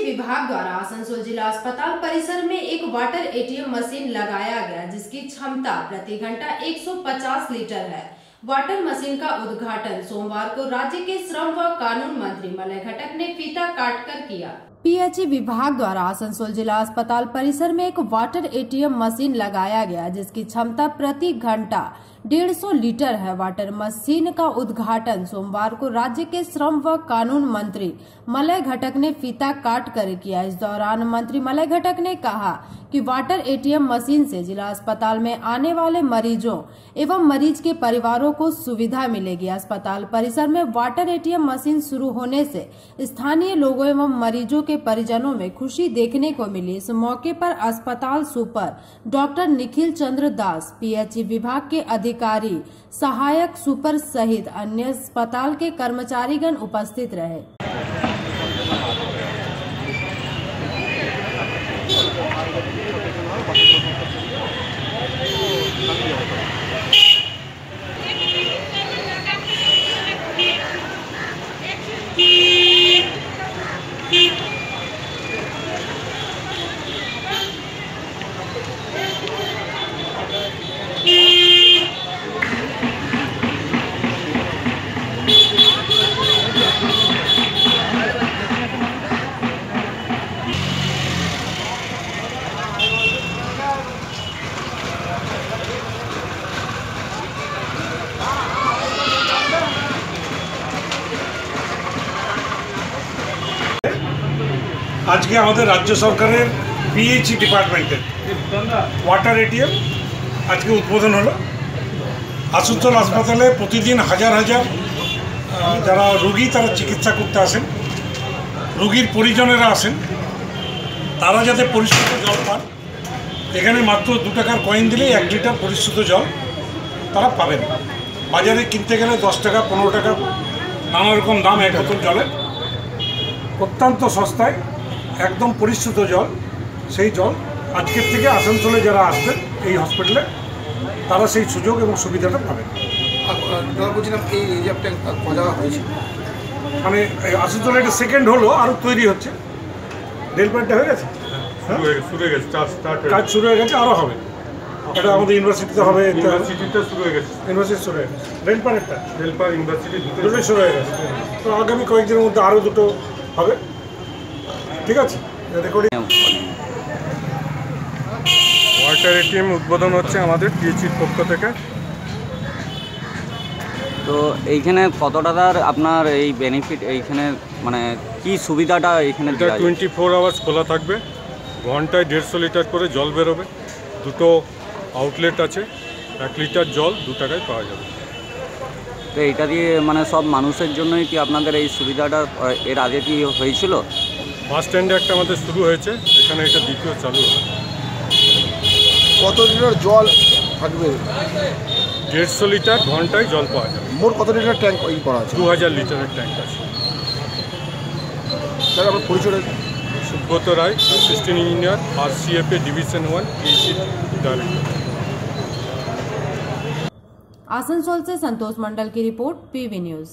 विभाग द्वारा आसनसोल जिला अस्पताल परिसर में एक वाटर एटीएम मशीन लगाया गया, जिसकी क्षमता प्रति घंटा 150 लीटर है। वाटर मशीन का उद्घाटन सोमवार को राज्य के श्रम व कानून मंत्री मलय घटक ने फीता काटकर किया। पीएचई विभाग द्वारा आसनसोल जिला अस्पताल परिसर में एक वाटर एटीएम मशीन लगाया गया, जिसकी क्षमता प्रति घंटा 150 लीटर है। वाटर मशीन का उद्घाटन सोमवार को राज्य के श्रम व कानून मंत्री मलय घटक ने फीता काट कर किया। इस दौरान मंत्री मलय घटक ने कहा कि वाटर एटीएम मशीन से जिला अस्पताल में आने वाले मरीजों एवं मरीज के परिवारों को सुविधा मिलेगी। अस्पताल परिसर में वाटर एटीएम मशीन शुरू होने से स्थानीय लोगों एवं मरीजों के परिजनों में खुशी देखने को मिली। इस मौके पर अस्पताल सुपर डॉक्टर निखिल चंद्र दास, पीएचई विभाग के अधिकारी, सहायक सुपर सहित अन्य अस्पताल के कर्मचारीगण उपस्थित रहे। आज के हमारे राज्य सरकार पीएचई डिपार्टमेंटे वाटर एटीएम आज के उद्बोधन हलो। आसनसोल हासपाताले प्रतिदिन हजार हजार जरा रोगी तारा चिकित्सा करते आसेन, रोगीर परिजनेरा आसेन, तारा जाते परिशुद्ध जल पान। एखाने मात्र 2 टाकार कয়েন दिले 1 लिटार परिशुद्ध जल तारा पाबेन। बाजारे किनते गेले 10 टाका 15 टाका नाना रकम दाम एक बोतल जलेर। अत्यंत सस्ताय एकदम परिशुद्ध जल, সেই জল আজকের থেকে আসানসোলে যারা আসবেন এই হসপিটালে তারা সেই সুযোগ এবং সুবিধাটা পাবেন। বলছিলাম এই রিজার্ভটা করা হয়েছে, মানে আসানসোলে এটা সেকেন্ড হলো, আরও তৈরি হচ্ছে। রেল প্ল্যানটা হয়ে গেছে, শুরু হয়ে গেছে, কাজ শুরু হয়ে গেছে, আরও হবে। এটা আমাদের ইউনিভার্সিটিতে হবে, ইউনিভার্সিটিটা শুরু হয়ে গেছে, ইউনিভার্সিটি শুরু হয়ে গেছে। রেল প্ল্যানটা ইউনিভার্সিটি দুটোই শুরু হয়ে গেছে। তো আগামী কয়েকদিনের মধ্যে আরও দুটো হবে। ঠিক আছে, রেকর্ডিং। ওয়াটার এটিএম উদ্বোধন হচ্ছে আমাদের পিএইচির পক্ষ থেকে। তো এইখানে কত টাকার আপনার এই বেনিফিট, এইখানে মানে কি সুবিধাটা এখানে? এটা 24 আওয়ার্স খোলা থাকবে, ঘন্টায় 150 লিটার করে জল বেরোবে। দুটো আউটলেট আছে, 1 লিটার জল 2 টাকায় পাওয়া যাবে। তো এইটা দিয়ে মানে সব মানুষের জন্যই কি আপনাদের এই সুবিধাটা এর আগে কি হয়েছিল? বাস স্ট্যান্ডে একটা আমাদের শুরু হয়েছে, এখানে এটা দ্বিতীয় চালু হবে। কত লিটার জল থাকবে? 150 লিটার ঘন্টায় জল পাওয়া যাবে। মোট কত লিটার ট্যাঙ্ক করা আছে? 2000 লিটারের ট্যাঙ্ক আছে। স্যার আমার পরিচয়? Subrata Roy, assistant engineer, RCFA division 1, PHE director. Asansol से संतोष मंडल की रिपोर्ट, PV न्यूज।